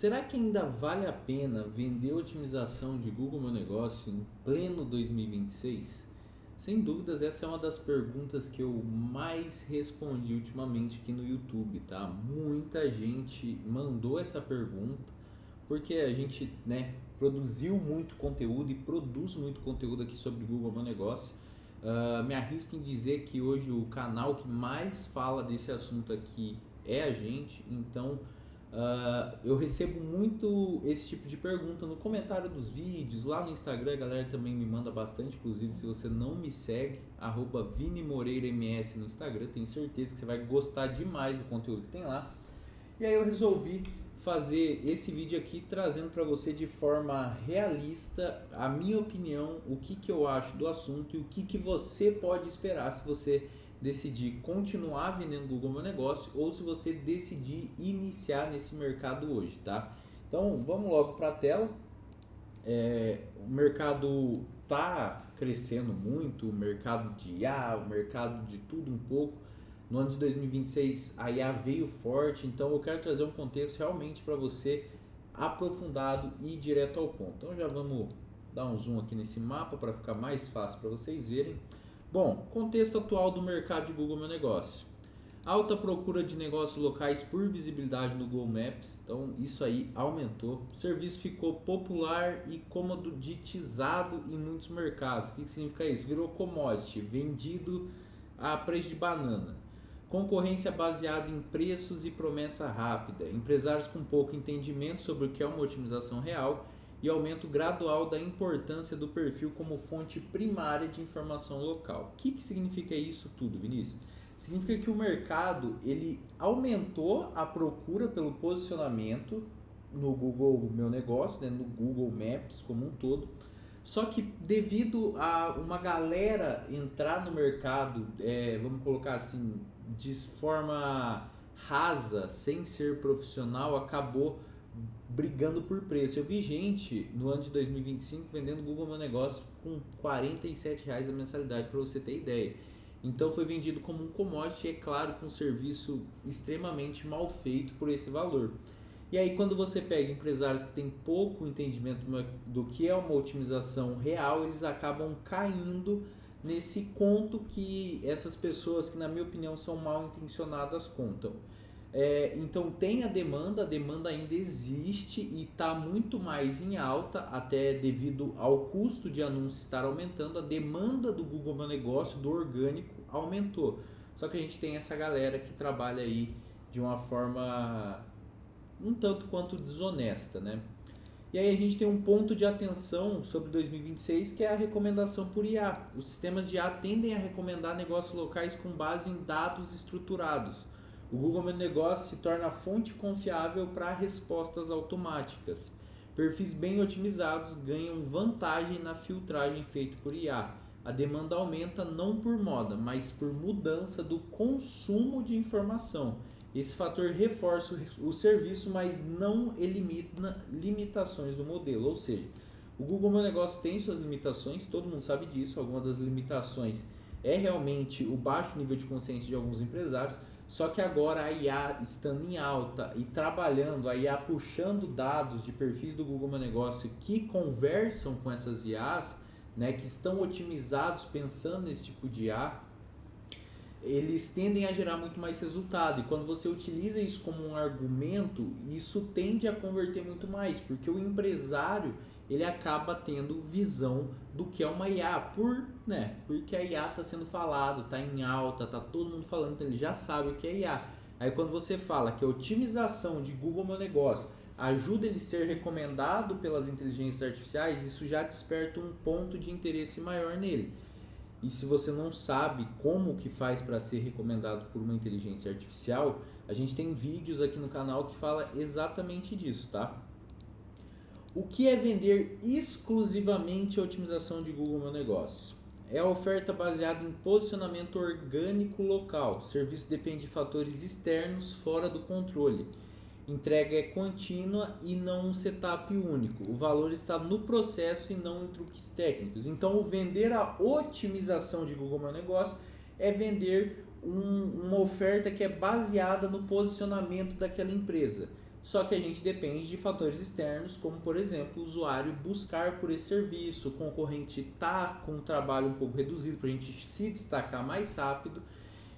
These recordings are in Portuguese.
Será que ainda vale a pena vender otimização de Google Meu Negócio em pleno 2026? Sem dúvidas, essa é uma das perguntas que eu mais respondi ultimamente aqui no YouTube, tá? Muita gente mandou essa pergunta porque a gente, produziu muito conteúdo e produz muito conteúdo aqui sobre Google Meu Negócio. Me arrisco em dizer que hoje o canal que mais fala desse assunto aqui é a gente, então eu recebo muito esse tipo de pergunta no comentário dos vídeos, lá no Instagram a galera também me manda bastante, inclusive se você não me segue, @ViniMoreiraMS no Instagram, tenho certeza que você vai gostar demais do conteúdo que tem lá. E aí eu resolvi fazer esse vídeo aqui trazendo para você de forma realista a minha opinião, o que eu acho do assunto e o que você pode esperar se você decidir continuar vendendo Google Meu Negócio ou se você decidir iniciar nesse mercado hoje, tá? Então vamos logo para a tela. O mercado tá crescendo muito, o mercado de IA, o mercado de tudo um pouco. No ano de 2026 a IA veio forte, então eu quero trazer um contexto realmente para você aprofundado e direto ao ponto. Então já vamos dar um zoom aqui nesse mapa para ficar mais fácil para vocês verem. Bom, contexto atual do mercado de Google Meu Negócio. Alta procura de negócios locais por visibilidade no Google Maps, então isso aí aumentou. O serviço ficou popular e comoditizado em muitos mercados. O que significa isso? Virou commodity, vendido a preço de banana. Concorrência baseada em preços e promessa rápida. Empresários com pouco entendimento sobre o que é uma otimização real e aumento gradual da importância do perfil como fonte primária de informação local. O que significa isso tudo, Vinícius? Significa que o mercado ele aumentou a procura pelo posicionamento no Google Meu Negócio, no Google Maps como um todo. Só que devido a uma galera entrar no mercado, vamos colocar assim, de forma rasa, sem ser profissional, acabou brigando por preço. Eu vi gente no ano de 2025 vendendo Google Meu Negócio com R$ 47 a mensalidade, para você ter ideia. Então foi vendido como um commodity, é claro, com um serviço extremamente mal feito por esse valor. E aí quando você pega empresários que têm pouco entendimento do que é uma otimização real, eles acabam caindo nesse conto que essas pessoas, que na minha opinião são mal intencionadas, contam. Então tem a demanda ainda existe e está muito mais em alta, até devido ao custo de anúncio estar aumentando, a demanda do Google Meu Negócio, do orgânico, aumentou. Só que a gente tem essa galera que trabalha aí de uma forma um tanto quanto desonesta, né? E aí a gente tem um ponto de atenção sobre 2026 que é a recomendação por IA. Os sistemas de IA tendem a recomendar negócios locais com base em dados estruturados. O Google Meu Negócio se torna a fonte confiável para respostas automáticas. Perfis bem otimizados ganham vantagem na filtragem feita por IA. A demanda aumenta não por moda, mas por mudança do consumo de informação. Esse fator reforça o serviço, mas não elimina limitações do modelo. Ou seja, o Google Meu Negócio tem suas limitações, todo mundo sabe disso. Algumas das limitações é realmente o baixo nível de consciência de alguns empresários. Só que agora a IA estando em alta e trabalhando, a IA puxando dados de perfis do Google Meu Negócio que conversam com essas IAs, que estão otimizados pensando nesse tipo de IA, eles tendem a gerar muito mais resultado. E quando você utiliza isso como um argumento, isso tende a converter muito mais, porque o empresário ele acaba tendo visão do que é uma IA, porque a IA está sendo falado, está em alta, está todo mundo falando, então ele já sabe o que é IA. Aí quando você fala que a otimização de Google Meu Negócio ajuda ele a ser recomendado pelas inteligências artificiais, isso já desperta um ponto de interesse maior nele. E se você não sabe como que faz para ser recomendado por uma inteligência artificial, a gente tem vídeos aqui no canal que fala exatamente disso, tá? O que é vender exclusivamente a otimização de Google Meu Negócio? É a oferta baseada em posicionamento orgânico local. O serviço depende de fatores externos fora do controle. Entrega é contínua e não um setup único. O valor está no processo e não em truques técnicos. Então, o vender a otimização de Google Meu Negócio é vender uma oferta que é baseada no posicionamento daquela empresa. só que a gente depende de fatores externos, como por exemplo o usuário buscar por esse serviço, o concorrente tá com um trabalho um pouco reduzido para a gente se destacar mais rápido.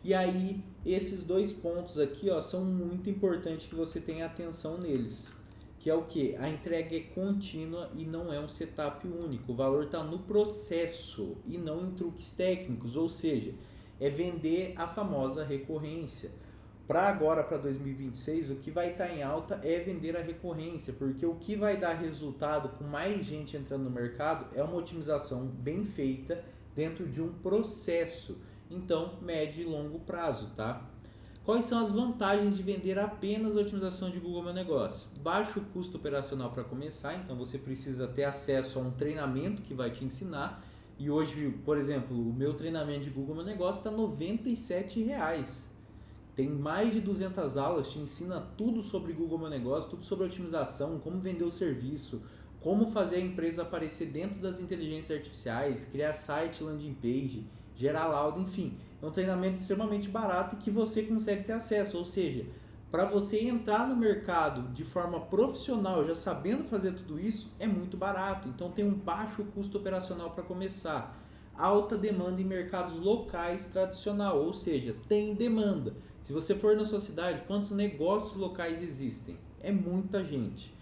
E aí esses dois pontos aqui, ó, são muito importantes que você tenha atenção neles. Que é o que? A entrega é contínua e não é um setup único. O valor está no processo e não em truques técnicos, ou seja, é vender a famosa recorrência. Para agora, para 2026, o que vai estar em alta é vender a recorrência, porque o que vai dar resultado com mais gente entrando no mercado é uma otimização bem feita dentro de um processo. Então, médio e longo prazo, tá? Quais são as vantagens de vender apenas a otimização de Google Meu Negócio? Baixo custo operacional para começar, então você precisa ter acesso a um treinamento que vai te ensinar. E hoje, por exemplo, o meu treinamento de Google Meu Negócio está R$ 97. Tem mais de 200 aulas, te ensina tudo sobre Google Meu Negócio, tudo sobre otimização, como vender o serviço, como fazer a empresa aparecer dentro das inteligências artificiais, criar site, landing page, gerar laudo, enfim. É um treinamento extremamente barato que você consegue ter acesso, ou seja, para você entrar no mercado de forma profissional, já sabendo fazer tudo isso, é muito barato. Então tem um baixo custo operacional para começar. Alta demanda em mercados locais tradicional, ou seja, tem demanda. Se você for na sua cidade, quantos negócios locais existem? É muita gente.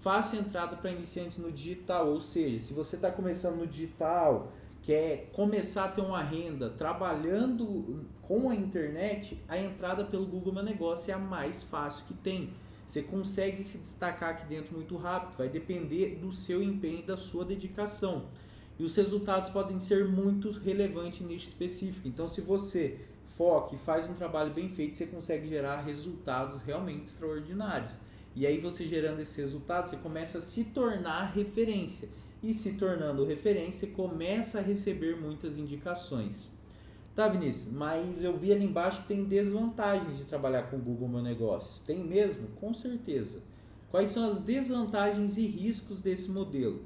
Fácil entrada para iniciantes no digital, ou seja, se você está começando no digital, quer começar a ter uma renda trabalhando com a internet, a entrada pelo Google Meu Negócio é a mais fácil que tem. Você consegue se destacar aqui dentro muito rápido, vai depender do seu empenho e da sua dedicação. E os resultados podem ser muito relevantes em nicho específico. Então, se você foca e faz um trabalho bem feito, você consegue gerar resultados realmente extraordinários. E aí, você gerando esses resultados, você começa a se tornar referência. E se tornando referência, você começa a receber muitas indicações. Tá, Vinícius? Mas eu vi ali embaixo que tem desvantagens de trabalhar com o Google Meu Negócio. Tem mesmo? Com certeza. Quais são as desvantagens e riscos desse modelo?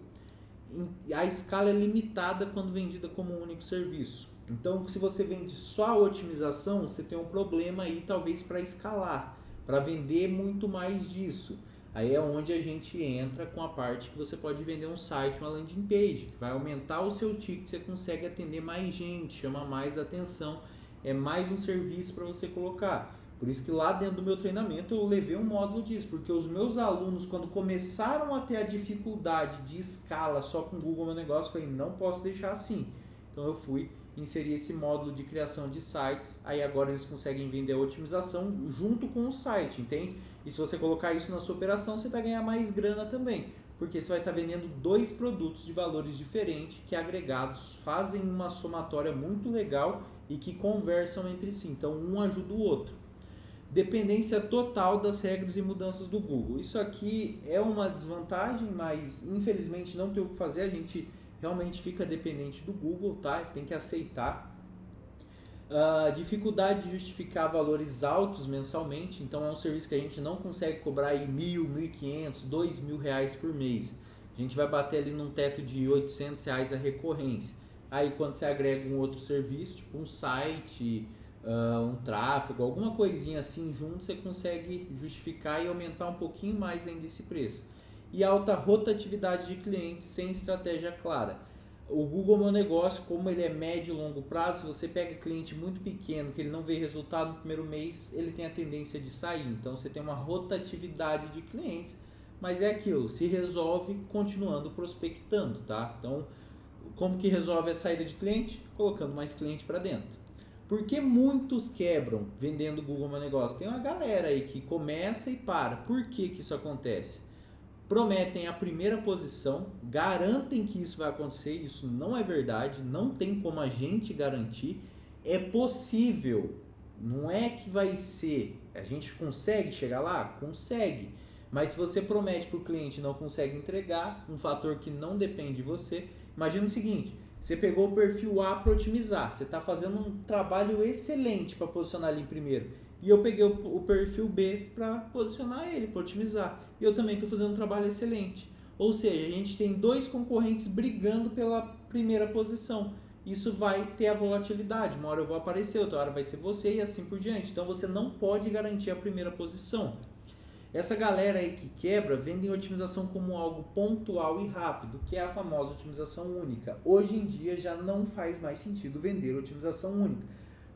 A escala é limitada quando vendida como um único serviço. Então, se você vende só a otimização, você tem um problema aí talvez para escalar, para vender muito mais disso. Aí é onde a gente entra com a parte que você pode vender um site, uma landing page, que vai aumentar o seu ticket, você consegue atender mais gente, chama mais atenção, é mais um serviço para você colocar. Por isso que lá dentro do meu treinamento eu levei um módulo disso, porque os meus alunos, quando começaram a ter a dificuldade de escala só com o Google Meu Negócio, eu falei, não posso deixar assim. Então eu fui inserir esse módulo de criação de sites, aí agora eles conseguem vender a otimização junto com o site, entende? E se você colocar isso na sua operação, você vai ganhar mais grana também, porque você vai estar vendendo dois produtos de valores diferentes que agregados fazem uma somatória muito legal e que conversam entre si, então um ajuda o outro. Dependência total das regras e mudanças do Google. Isso aqui é uma desvantagem, mas infelizmente não tem o que fazer, a gente realmente fica dependente do Google, tá? Tem que aceitar. Dificuldade de justificar valores altos mensalmente, então é um serviço que a gente não consegue cobrar aí R$1.000, R$1.500, R$2.000 por mês. A gente vai bater ali num teto de R$800 a recorrência. Aí quando você agrega um outro serviço, tipo um site, um tráfego, alguma coisinha assim junto, você consegue justificar e aumentar um pouquinho mais ainda esse preço. E alta rotatividade de clientes sem estratégia clara. O Google Meu Negócio, como ele é médio e longo prazo, se você pega cliente muito pequeno, que ele não vê resultado no primeiro mês, ele tem a tendência de sair. Então você tem uma rotatividade de clientes, mas é aquilo, se resolve continuando prospectando, tá? Então, como que resolve a saída de cliente? Colocando mais cliente para dentro. Por que muitos quebram vendendo Google Meu Negócio? Tem uma galera aí que começa e para. Por que que isso acontece? Prometem a primeira posição, garantem que isso vai acontecer, isso não é verdade, não tem como a gente garantir, é possível, não é que vai ser, a gente consegue chegar lá? Consegue, mas se você promete para o cliente e não consegue entregar, um fator que não depende de você, imagina o seguinte, você pegou o perfil A para otimizar, você está fazendo um trabalho excelente para posicionar ele em primeiro, e eu peguei o perfil B para posicionar ele, para otimizar. E eu também estou fazendo um trabalho excelente. Ou seja, a gente tem dois concorrentes brigando pela primeira posição. Isso vai ter a volatilidade. Uma hora eu vou aparecer, outra hora vai ser você e assim por diante. Então você não pode garantir a primeira posição. Essa galera aí que quebra vendem otimização como algo pontual e rápido, que é a famosa otimização única. Hoje em dia já não faz mais sentido vender otimização única,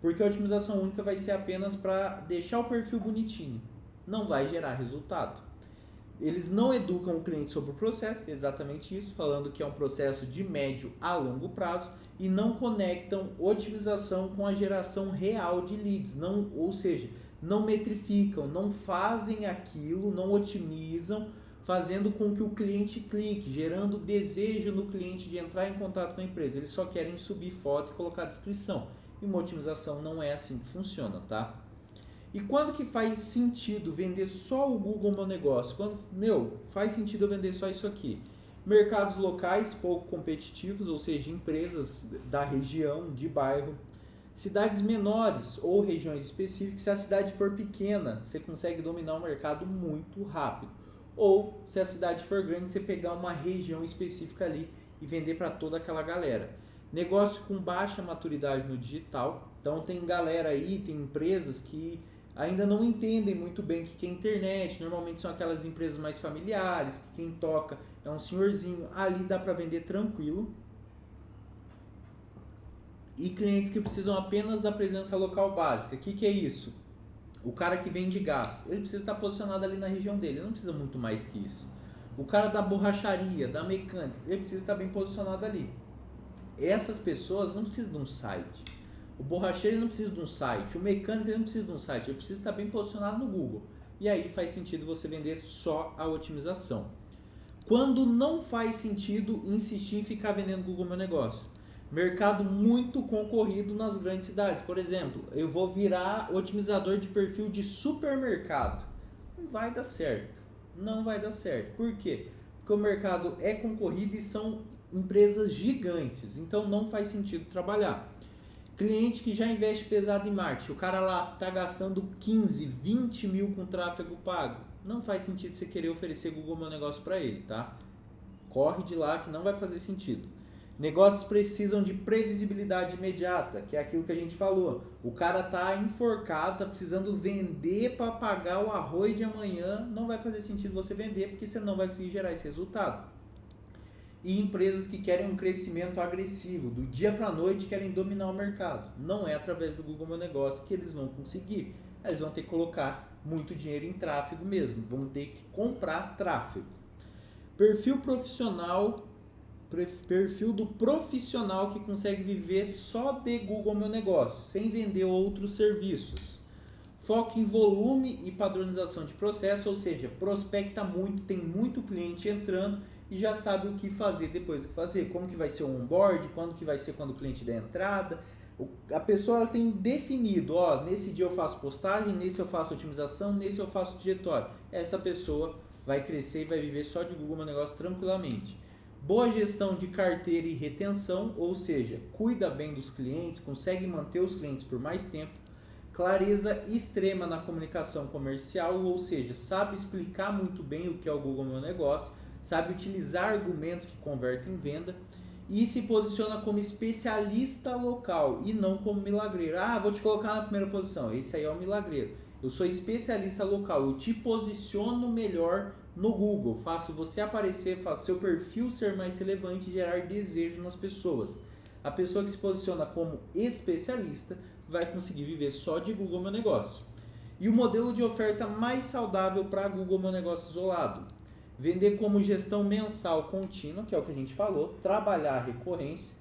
porque a otimização única vai ser apenas para deixar o perfil bonitinho, não vai gerar resultado. Eles não educam o cliente sobre o processo, exatamente isso, falando que é um processo de médio a longo prazo, e não conectam otimização com a geração real de leads, não, ou seja, não metrificam, não fazem aquilo, não otimizam, fazendo com que o cliente clique, gerando desejo no cliente de entrar em contato com a empresa. Eles só querem subir foto e colocar descrição. E uma otimização não é assim que funciona, tá? E quando que faz sentido vender só o Google Meu Negócio? Quando, faz sentido eu vender só isso aqui. Mercados locais pouco competitivos, ou seja, empresas da região, de bairro. Cidades menores ou regiões específicas, se a cidade for pequena, você consegue dominar o mercado muito rápido. Ou, se a cidade for grande, você pegar uma região específica ali e vender para toda aquela galera. Negócio com baixa maturidade no digital. Então, tem galera aí, tem empresas que ainda não entendem muito bem o que é internet. Normalmente são aquelas empresas mais familiares, que quem toca é um senhorzinho. Ali dá para vender tranquilo. E clientes que precisam apenas da presença local básica. O que é isso? O cara que vende gás, ele precisa estar posicionado ali na região dele, ele não precisa muito mais que isso. O cara da borracharia, da mecânica, ele precisa estar bem posicionado ali. Essas pessoas não precisam de um site. O borracheiro não precisa de um site, o mecânico não precisa de um site, ele precisa estar bem posicionado no Google. E aí faz sentido você vender só a otimização. Quando não faz sentido insistir em ficar vendendo Google Meu Negócio? Mercado muito concorrido nas grandes cidades. Por exemplo, eu vou virar otimizador de perfil de supermercado. Não vai dar certo. Não vai dar certo. Por quê? Porque o mercado é concorrido e são empresas gigantes. Então não faz sentido trabalhar. Cliente que já investe pesado em marketing. O cara lá está gastando 15, 20 mil com tráfego pago. Não faz sentido você querer oferecer Google Meu Negócio para ele, tá? Corre de lá que não vai fazer sentido. Negócios precisam de previsibilidade imediata, que é aquilo que a gente falou. O cara tá enforcado, tá precisando vender para pagar o arroz de amanhã. Não vai fazer sentido você vender, porque você não vai conseguir gerar esse resultado. E empresas que querem um crescimento agressivo, do dia para a noite querem dominar o mercado. Não é através do Google Meu Negócio que eles vão conseguir. Eles vão ter que colocar muito dinheiro em tráfego mesmo, vão ter que comprar tráfego. Perfil do profissional que consegue viver só de Google Meu Negócio, sem vender outros serviços. Foco em volume e padronização de processo, ou seja, prospecta muito, tem muito cliente entrando e já sabe o que fazer depois do que fazer, como que vai ser o onboard, quando que vai ser quando o cliente der entrada. A pessoa ela tem definido, nesse dia eu faço postagem, nesse eu faço otimização, nesse eu faço diretório. Essa pessoa vai crescer e vai viver só de Google Meu Negócio tranquilamente. Boa gestão de carteira e retenção, ou seja, cuida bem dos clientes, consegue manter os clientes por mais tempo. Clareza extrema na comunicação comercial, ou seja, sabe explicar muito bem o que é o Google Meu Negócio, sabe utilizar argumentos que convertem em venda e se posiciona como especialista local e não como milagreiro. Vou te colocar na primeira posição, esse aí é o milagreiro. Eu sou especialista local, eu te posiciono melhor no Google, faço você aparecer, faço seu perfil ser mais relevante e gerar desejo nas pessoas. A pessoa que se posiciona como especialista vai conseguir viver só de Google Meu Negócio. E o modelo de oferta mais saudável para Google Meu Negócio isolado? Vender como gestão mensal contínua, que é o que a gente falou, trabalhar a recorrência,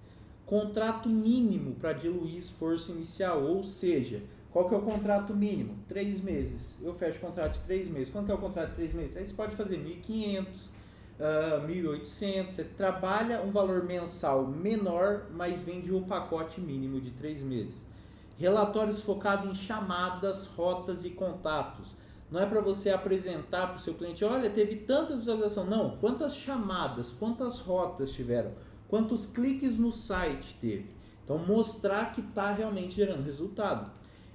contrato mínimo para diluir esforço inicial, ou seja, qual que é o contrato mínimo? 3 meses. Eu fecho o contrato de 3 meses. Quanto que é o contrato de 3 meses? Aí você pode fazer 1.500, 1.800. Você trabalha um valor mensal menor, mas vende o pacote mínimo de 3 meses. Relatórios focados em chamadas, rotas e contatos. Não é para você apresentar para o seu cliente, olha, teve tanta visualização. Não, quantas chamadas, quantas rotas tiveram, quantos cliques no site teve. Então, mostrar que está realmente gerando resultado.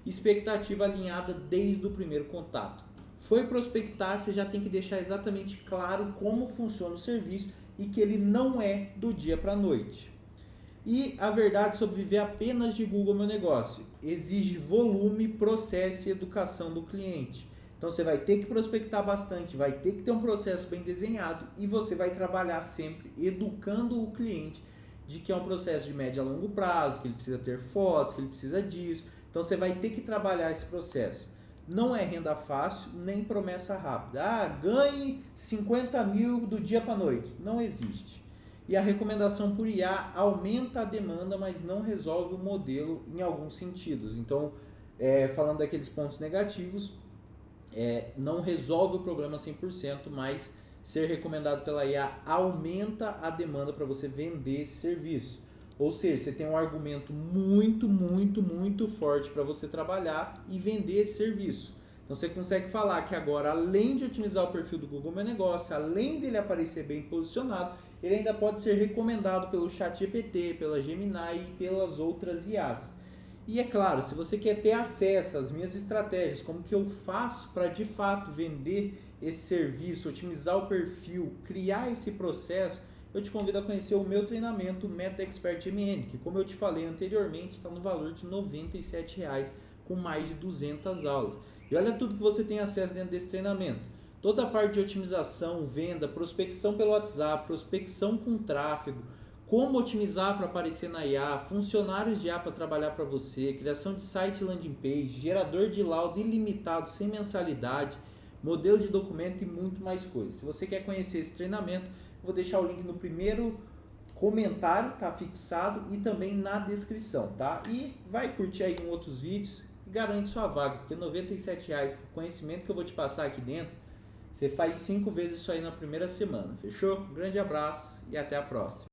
Expectativa alinhada desde o primeiro contato. Foi prospectar, você já tem que deixar exatamente claro como funciona o serviço e que ele não é do dia para a noite. E a verdade sobre viver apenas de Google Meu Negócio. Exige volume, processo e educação do cliente. Então você vai ter que prospectar bastante, vai ter que ter um processo bem desenhado e você vai trabalhar sempre educando o cliente de que é um processo de médio a longo prazo, que ele precisa ter fotos, que ele precisa disso. Então você vai ter que trabalhar esse processo. Não é renda fácil, nem promessa rápida. Ah, ganhe 50 mil do dia para a noite. Não existe. E a recomendação por IA aumenta a demanda, mas não resolve o modelo em alguns sentidos. Então, falando daqueles pontos negativos, não resolve o problema 100%, mas ser recomendado pela IA aumenta a demanda para você vender esse serviço. Ou seja, você tem um argumento muito forte para você trabalhar e vender esse serviço. Então você consegue falar que agora, além de otimizar o perfil do Google Meu Negócio, além dele aparecer bem posicionado, ele ainda pode ser recomendado pelo ChatGPT, pela Gemini e pelas outras IAs. E é claro, se você quer ter acesso às minhas estratégias, como que eu faço para de fato vender esse serviço, otimizar o perfil, criar esse processo, eu te convido a conhecer o meu treinamento Método Expert MN, que como eu te falei anteriormente, está no valor de R$ 97,00, com mais de 200 aulas. E olha tudo que você tem acesso dentro desse treinamento. Toda a parte de otimização, venda, prospecção pelo WhatsApp, prospecção com tráfego, como otimizar para aparecer na IA, funcionários de IA para trabalhar para você, criação de site landing page, gerador de laudo ilimitado sem mensalidade, modelo de documento e muito mais coisas. Se você quer conhecer esse treinamento, vou deixar o link no primeiro comentário, tá fixado, e também na descrição, tá? E vai curtir aí outros vídeos e garante sua vaga, porque R$ 97,00 por conhecimento que eu vou te passar aqui dentro, você faz 5 vezes isso aí na primeira semana, fechou? Um grande abraço e até a próxima.